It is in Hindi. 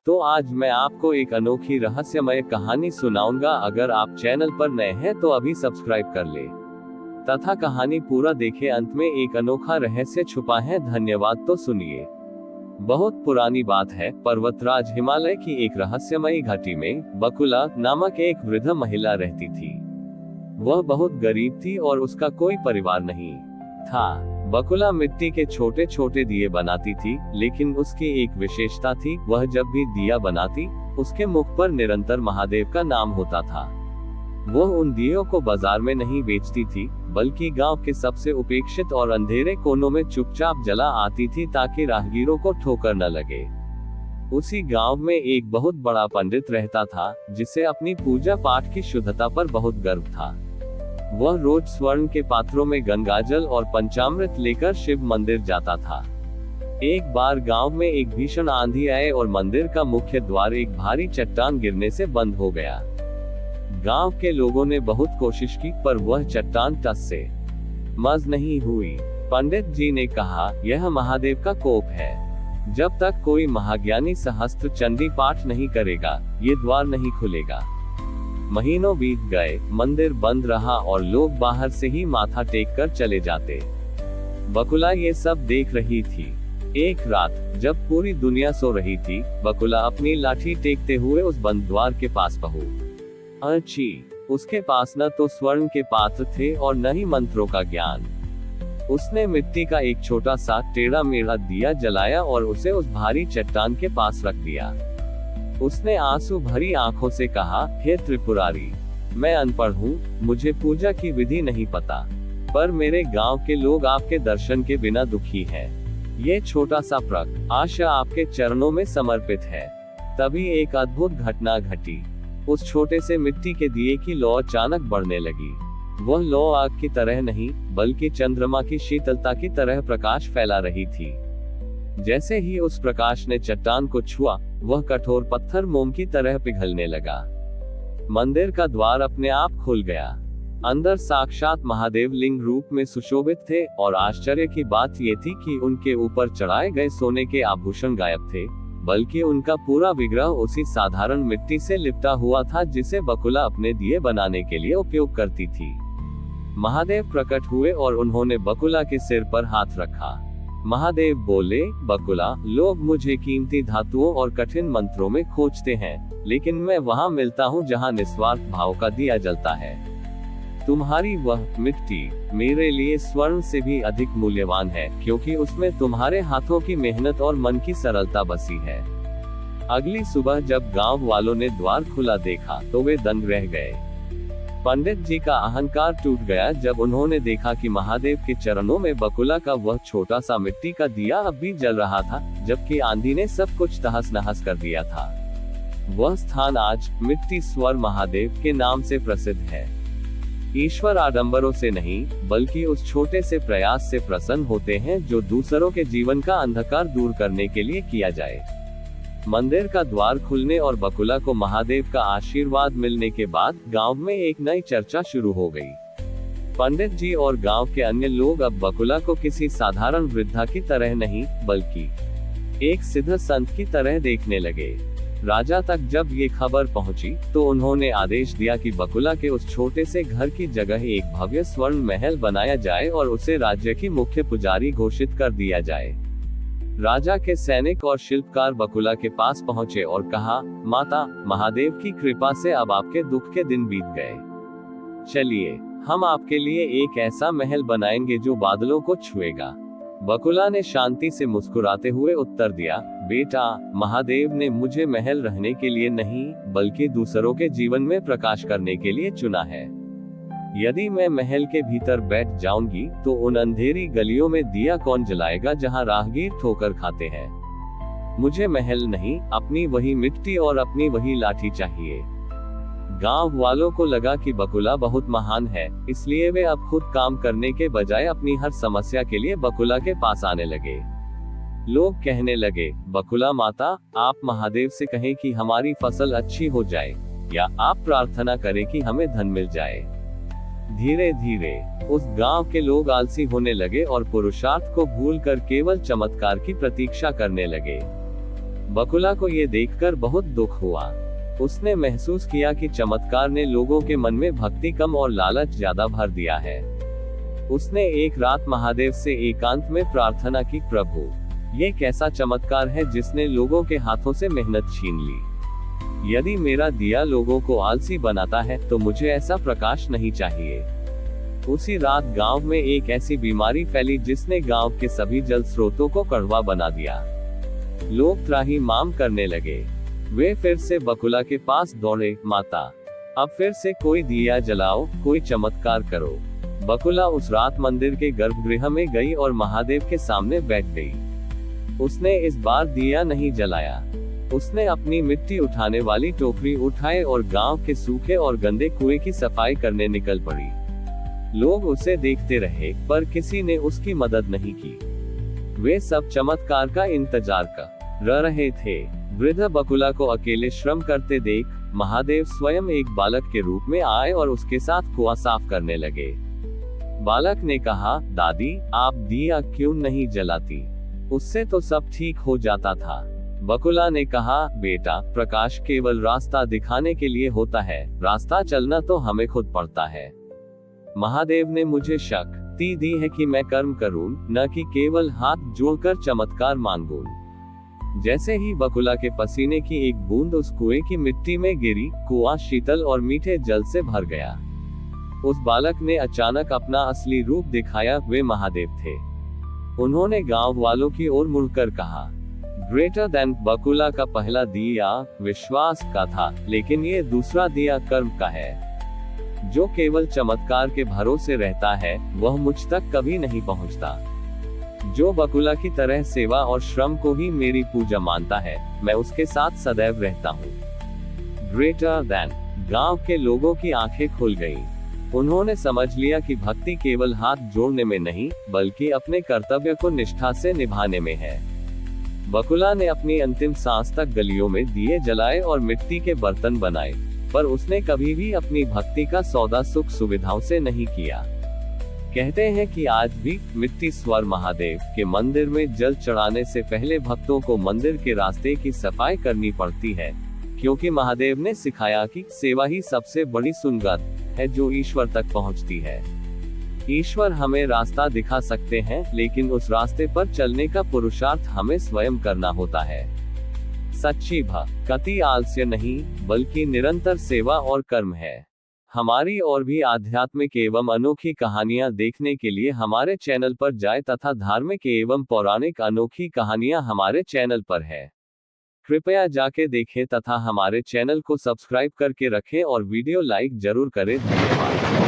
तो आज मैं आपको एक अनोखी रहस्यमय कहानी सुनाऊंगा। अगर आप चैनल पर नए हैं तो अभी सब्सक्राइब कर ले तथा कहानी पूरा देखें। अंत में एक अनोखा रहस्य छुपा है। धन्यवाद। तो सुनिए। बहुत पुरानी बात है। पर्वतराज हिमालय की एक रहस्यमयी घाटी में बकुला नामक एक वृद्ध महिला रहती थी। वह बहुत गरीब थी और उसका कोई परिवार नहीं था। बकुला मिट्टी के छोटे छोटे दिए बनाती थी, लेकिन उसकी एक विशेषता थी। वह जब भी दिया बनाती, उसके मुख पर निरंतर महादेव का नाम होता था। वह उन दियों को बाजार में नहीं बेचती थी, बल्कि गांव के सबसे उपेक्षित और अंधेरे कोनों में चुपचाप जला आती थी, ताकि राहगीरों को ठोकर न लगे। उसी गांव में एक बहुत बड़ा पंडित रहता था, जिसे अपनी पूजा पाठ की शुद्धता पर बहुत गर्व था। वह रोज स्वर्ण के पात्रों में गंगाजल और पंचामृत लेकर शिव मंदिर जाता था। एक बार गांव में एक भीषण आंधी आए और मंदिर का मुख्य द्वार एक भारी चट्टान गिरने से बंद हो गया। गांव के लोगों ने बहुत कोशिश की, पर वह चट्टान टस से मस नहीं हुई। पंडित जी ने कहा, यह महादेव का कोप है। जब तक कोई महाज्ञानी सहस्त्र चंडी पाठ नहीं करेगा, ये द्वार नहीं खुलेगा। महीनों बीत गए, मंदिर बंद रहा और लोग बाहर से ही माथा टेक कर चले जाते। बकुला ये सब देख रही थी। एक रात, जब पूरी दुनिया सो रही थी, बकुला अपनी लाठी टेकते हुए उस बंद द्वार के पास पहुंची। उसके पास न तो स्वर्ण के पात्र थे और न ही मंत्रों का ज्ञान। उसने मिट्टी का एक छोटा सा टेढ़ा मेढ़ा दिया जलाया और उसे उस भारी चट्टान के पास रख दिया। उसने आंसू भरी आंखों से कहा, हे त्रिपुरारी, मैं अनपढ़ हूँ, मुझे पूजा की विधि नहीं पता, पर मेरे गांव के लोग आपके दर्शन के बिना दुखी हैं। ये छोटा सा प्रयास आपके चरणों में समर्पित है। तभी एक अद्भुत घटना घटी। उस छोटे से मिट्टी के दिए की लौ अचानक बढ़ने लगी। वह लौ आग की तरह नहीं, बल्कि चंद्रमा की शीतलता की तरह प्रकाश फैला रही थी। जैसे ही उस प्रकाश ने चट्टान को छुआ, वह कठोर पत्थर मोम की तरह पिघलने लगा। मंदिर का द्वार अपने आप खुल गया। अंदर साक्षात महादेव लिंग रूप में सुशोभित थे, और आश्चर्य की बात यह थी कि उनके ऊपर चढ़ाए गए सोने के आभूषण गायब थे, बल्कि उनका पूरा विग्रह उसी साधारण मिट्टी से लिपटा हुआ था, जिसे बकुला अपने दिए बनाने के लिए उपयोग करती थी। महादेव प्रकट हुए और उन्होंने बकुला के सिर पर हाथ रखा। महादेव बोले, बकुला, लोग मुझे कीमती धातुओं और कठिन मंत्रों में खोजते हैं, लेकिन मैं वहां मिलता हूं जहां निस्वार्थ भाव का दिया जलता है। तुम्हारी वह मिट्टी मेरे लिए स्वर्ण से भी अधिक मूल्यवान है, क्योंकि उसमें तुम्हारे हाथों की मेहनत और मन की सरलता बसी है। अगली सुबह जब गांव वालों ने द्वार खुला देखा, तो वे दंग रह गए। पंडित जी का अहंकार टूट गया जब उन्होंने देखा कि महादेव के चरणों में बकुला का वह छोटा सा मिट्टी का दिया अब भी जल रहा था, जबकि आंधी ने सब कुछ तहस नहस कर दिया था। वह स्थान आज मिट्टी स्वर महादेव के नाम से प्रसिद्ध है। ईश्वर आडंबरों से नहीं, बल्कि उस छोटे से प्रयास से प्रसन्न होते हैं जो दूसरों के जीवन का अंधकार दूर करने के लिए किया जाए। मंदिर का द्वार खुलने और बकुला को महादेव का आशीर्वाद मिलने के बाद गांव में एक नई चर्चा शुरू हो गई। पंडित जी और गांव के अन्य लोग अब बकुला को किसी साधारण वृद्धा की तरह नहीं, बल्कि एक सिद्ध संत की तरह देखने लगे। राजा तक जब ये खबर पहुंची, तो उन्होंने आदेश दिया कि बकुला के उस छोटे से घर की जगह एक भव्य स्वर्ण महल बनाया जाए और उसे राज्य की मुख्य पुजारी घोषित कर दिया जाए। राजा के सैनिक और शिल्पकार बकुला के पास पहुंचे और कहा, माता, महादेव की कृपा से अब आपके दुख के दिन बीत गए। चलिए, हम आपके लिए एक ऐसा महल बनाएंगे जो बादलों को छुएगा। बकुला ने शांति से मुस्कुराते हुए उत्तर दिया, बेटा, महादेव ने मुझे महल रहने के लिए नहीं, बल्कि दूसरों के जीवन में प्रकाश करने के लिए चुना है। यदि मैं महल के भीतर बैठ जाऊंगी, तो उन अंधेरी गलियों में दिया कौन जलाएगा जहां राहगीर ठोकर खाते हैं। मुझे महल नहीं, अपनी वही मिट्टी और अपनी वही लाठी चाहिए। गांव वालों को लगा कि बकुला बहुत महान है, इसलिए वे अब खुद काम करने के बजाय अपनी हर समस्या के लिए बकुला के पास आने लगे। लोग कहने लगे, बकुला माता, आप महादेव से कहें कि हमारी फसल अच्छी हो जाए, या आप प्रार्थना करें कि हमें धन मिल जाए। धीरे धीरे उस गांव के लोग आलसी होने लगे और पुरुषार्थ को भूलकर केवल चमत्कार की प्रतीक्षा करने लगे। बकुला को ये देखकर बहुत दुख हुआ। उसने महसूस किया कि चमत्कार ने लोगों के मन में भक्ति कम और लालच ज्यादा भर दिया है। उसने एक रात महादेव से एकांत में प्रार्थना की, प्रभु, ये कैसा चमत्कार है जिसने लोगों के हाथों से मेहनत छीन ली। यदि मेरा दिया लोगों को आलसी बनाता है तो मुझे ऐसा प्रकाश नहीं चाहिए। उसी रात गांव में एक ऐसी बीमारी फैली जिसने गांव के सभी जल स्रोतों को कड़वा बना दिया। लोग त्राहिमाम करने लगे। वे फिर से बकुला के पास दौड़े, माता, अब फिर से कोई दिया जलाओ, कोई चमत्कार करो। बकुला उस रात मंदिर के गर्भगृह में गई और महादेव के सामने बैठ गई। उसने इस बार दिया नहीं जलाया। उसने अपनी मिट्टी उठाने वाली टोकरी उठाए और गांव के सूखे और गंदे कुएं की सफाई करने निकल पड़ी। लोग उसे देखते रहे, पर किसी ने उसकी मदद नहीं की। वे सब चमत्कार का इंतजार कर रहे थे। वृद्ध बकुला को अकेले श्रम करते देख महादेव स्वयं एक बालक के रूप में आए और उसके साथ कुआं साफ करने लगे। बालक ने कहा, दादी, आप दिया क्यों नहीं जलाती? उससे तो सब ठीक हो जाता था। बकुला ने कहा, बेटा, प्रकाश केवल रास्ता दिखाने के लिए होता है, रास्ता चलना तो हमें खुद पड़ता है। महादेव ने मुझे शक्ति दी है कि मैं कर्म करूं, न कि केवल हाथ जोड़कर चमत्कार मांगूं। जैसे ही बकुला के पसीने की एक बूंद उस कुएं की मिट्टी में गिरी, कुआं शीतल और मीठे जल से भर गया। उस बालक ने अचानक अपना असली रूप दिखाया। वे महादेव थे। उन्होंने गांव वालों की ओर मुड़कर कहा, ग्रेटर देन। बकुला का पहला दिया विश्वास का था, लेकिन ये दूसरा दिया कर्म का है। जो केवल चमत्कार के भरोसे रहता है, वह मुझ तक कभी नहीं पहुंचता। जो बकुला की तरह सेवा और श्रम को ही मेरी पूजा मानता है, मैं उसके साथ सदैव रहता हूँ। Greater than. गांव के लोगों की आंखें खुल गईं। उन्होंने समझ लिया कि भक्ति केवल हाथ जोड़ने में नहीं, बल्कि अपने कर्तव्य को निष्ठा से निभाने में है। बकुला ने अपनी अंतिम सांस तक गलियों में दिए जलाए और मिट्टी के बर्तन बनाए, पर उसने कभी भी अपनी भक्ति का सौदा सुख सुविधाओं से नहीं किया। कहते हैं कि आज भी मिट्टी स्वर महादेव के मंदिर में जल चढ़ाने से पहले भक्तों को मंदिर के रास्ते की सफाई करनी पड़ती है, क्योंकि महादेव ने सिखाया कि सेवा ही सबसे बड़ी सुंगत है जो ईश्वर तक पहुंचती है। ईश्वर हमें रास्ता दिखा सकते हैं, लेकिन उस रास्ते पर चलने का पुरुषार्थ हमें स्वयं करना होता है। सच्ची भक्ति आलस्य नहीं, बल्कि निरंतर सेवा और कर्म है। हमारी और भी आध्यात्मिक एवं अनोखी कहानियां देखने के लिए हमारे चैनल पर जाएं तथा धार्मिक एवं पौराणिक अनोखी कहानियां हमारे चैनल पर है। कृपया जाके देखें तथा हमारे चैनल को सब्सक्राइब करके रखें और वीडियो लाइक जरूर करें। धन्यवाद।